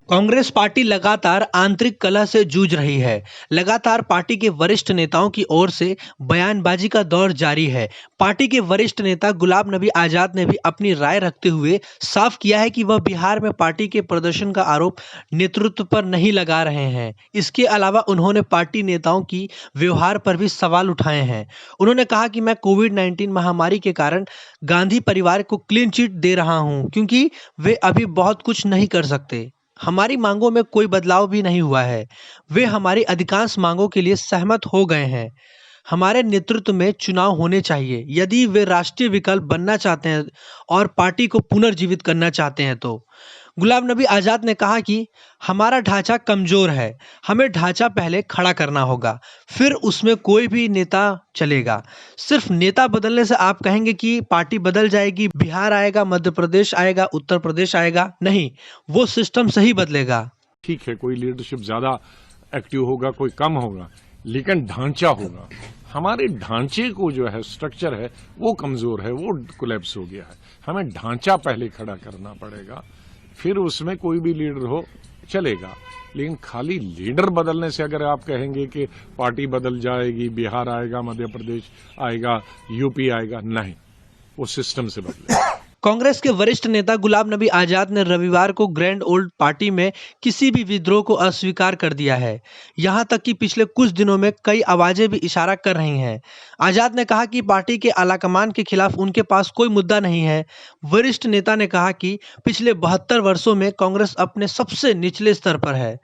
Congress party लगातार आंतरिक कलह से जूझ रही है। लगातार पार्टी के वरिष्ठ नेताओं की ओर से बयानबाजी का दौर जारी है। पार्टी के वरिष्ठ नेता गुलाम नबी आजाद ने भी अपनी राय रखते हुए साफ किया है कि वह बिहार में पार्टी के प्रदर्शन का आरोप नेतृत्व पर नहीं लगा रहे हैं। इसके अलावा उन्होंने पार्टी नेताओं की व्यवहार पर भी सवाल उठाए हैं। उन्होंने कहा कि मैं कोविड-19 महामारी के कारण गांधी परिवार को क्लीन चिट दे रहा हूं, क्योंकि वे अभी बहुत कुछ नहीं कर सकते। हमारी मांगों में कोई बदलाव भी नहीं हुआ है। वे हमारी अधिकांश मांगों के लिए सहमत हो गए हैं। हमारे नेतृत्व में चुनाव होने चाहिए। यदि वे राष्ट्रीय विकल्प बनना चाहते हैं और पार्टी को पुनर्जीवित करना चाहते हैं तो। गुलाम नबी आज़ाद ने कहा कि हमारा ढांचा कमज़ोर है। हमें ढांचा पहले खड़ा करना होगा, फिर उसमें कोई भी नेता चलेगा। सिर्फ नेता बदलने से आप कहेंगे कि पार्टी बदल जाएगी, बिहार आएगा, मध्य प्रदेश आएगा, उत्तर प्रदेश आएगा, नहीं, वो सिस्टम सही बदलेगा। ठीक है, कोई लीडरशिप ज्यादा एक्टिव होगा, कोई कम होगा, लेकिन ढांचा होगा। हमारे ढांचे को जो है, स्ट्रक्चर है, वो कमजोर है, वो कोलैप्स हो गया है। हमें ढांचा पहले खड़ा करना पड़ेगा, फिर उसमें कोई भी लीडर हो चलेगा। लेकिन खाली लीडर बदलने से अगर आप कहेंगे कि पार्टी बदल जाएगी, बिहार आएगा, मध्य प्रदेश आएगा, यूपी आएगा, नहीं, वो सिस्टम से बदलेगा। कांग्रेस के वरिष्ठ नेता गुलाम नबी आजाद ने रविवार को ग्रैंड ओल्ड पार्टी में किसी भी विद्रोह को अस्वीकार कर दिया है। यहां तक कि पिछले कुछ दिनों में कई आवाजें भी इशारा कर रही हैं। आजाद ने कहा कि पार्टी के आलाकमान के खिलाफ उनके पास कोई मुद्दा नहीं है। वरिष्ठ नेता ने कहा कि पिछले 72 वर्षों में कांग्रेस अपने सबसे निचले स्तर पर है।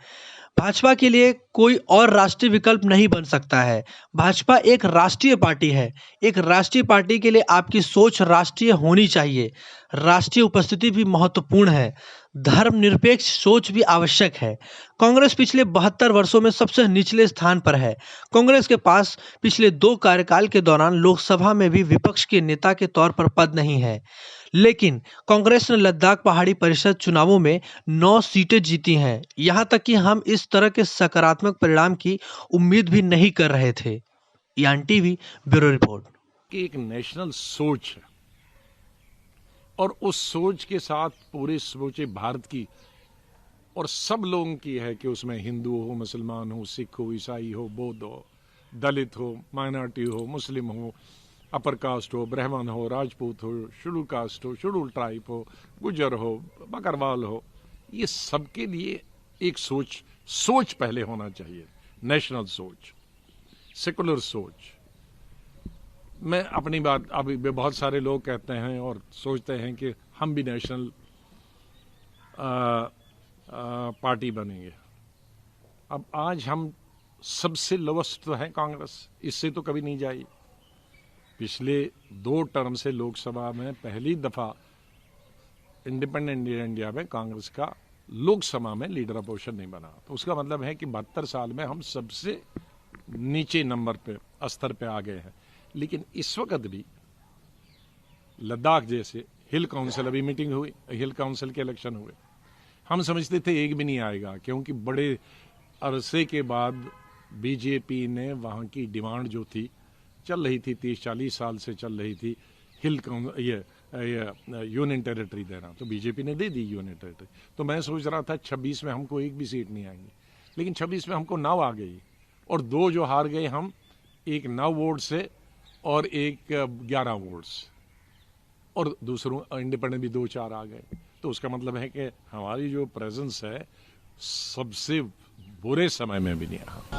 भाजपा के लिए कोई और राष्ट्रीय विकल्प नहीं बन सकता है। भाजपा एक राष्ट्रीय पार्टी है। एक राष्ट्रीय पार्टी के लिए आपकी सोच राष्ट्रीय होनी चाहिए। राष्ट्रीय उपस्थिति भी महत्वपूर्ण है। धर्मनिरपेक्ष सोच भी आवश्यक है। कांग्रेस पिछले 72 वर्षों में सबसे निचले स्थान पर है। कांग्रेस के पास पिछले 2 कार्यकाल के दौरान लोकसभा में भी विपक्ष के नेता के तौर पर पद नहीं है। लेकिन कांग्रेस ने लद्दाख पहाड़ी परिषद चुनावों में 9 सीटें जीती हैं। यहां तक कि हम इस तरह के सकारात्मक परिणाम की उम्मीद भी नहीं कर रहे थे। यान टीवी ब्यूरो रिपोर्ट। कि एक नेशनल सोच है और उस सोच के साथ पूरे सोचे भारत की और सब लोगों की है कि उसमें हिंदू हो, मुसलमान हो, सिख हो, ईसाई हो, बौद्ध हो, दलित हो, माइनॉरिटी हो, मुस्लिम हो, अपर कास्ट हो, ब्राह्मण हो, राजपूत हो, शेड्यूल कास्ट हो, शेड्यूल ट्राइब हो, गुजर हो, बकरवाल हो, ये सबके लिए एक सोच पहले होना चाहिए। नेशनल सोच, सेकुलर सोच। मैं अपनी बात, अभी बहुत सारे लोग कहते हैं और सोचते हैं कि हम भी नेशनल पार्टी बनेंगे। अब आज हम सबसे लोवेस्ट तो है कांग्रेस, इससे तो कभी नहीं जाएगी। पिछले 2 टर्म से लोकसभा में पहली दफा इंडिपेंडेंट इंडिया में कांग्रेस का लोकसभा में लीडर अपोजिशन नहीं बना। तो उसका मतलब है कि 72 साल में हम सबसे नीचे नंबर पे, स्तर पे आ गए हैं। लेकिन इस वक्त भी लद्दाख जैसे हिल काउंसिल, अभी मीटिंग हुई, हिल काउंसिल के इलेक्शन हुए, हम समझते थे एक भी नहीं आएगा, क्योंकि बड़े अरसे के बाद बीजेपी ने वहां की डिमांड जो थी, चल रही थी 30-40 साल से चल रही थी, हिल ये यूनियन टेरिटरी देना, तो बीजेपी ने दे दी यूनियन टेरिटरी। तो मैं सोच रहा था 26 में हमको एक भी सीट नहीं आएंगी, लेकिन 26 में हमको 9 आ गई और 2 जो हार गए हम, एक 9 वोट से और एक 11 वोट्स, और दूसरों इंडिपेंडेंट भी 2-4 आ गए। तो उसका मतलब है कि हमारी जो प्रेजेंस है सबसे बुरे समय में भी नहीं रहा।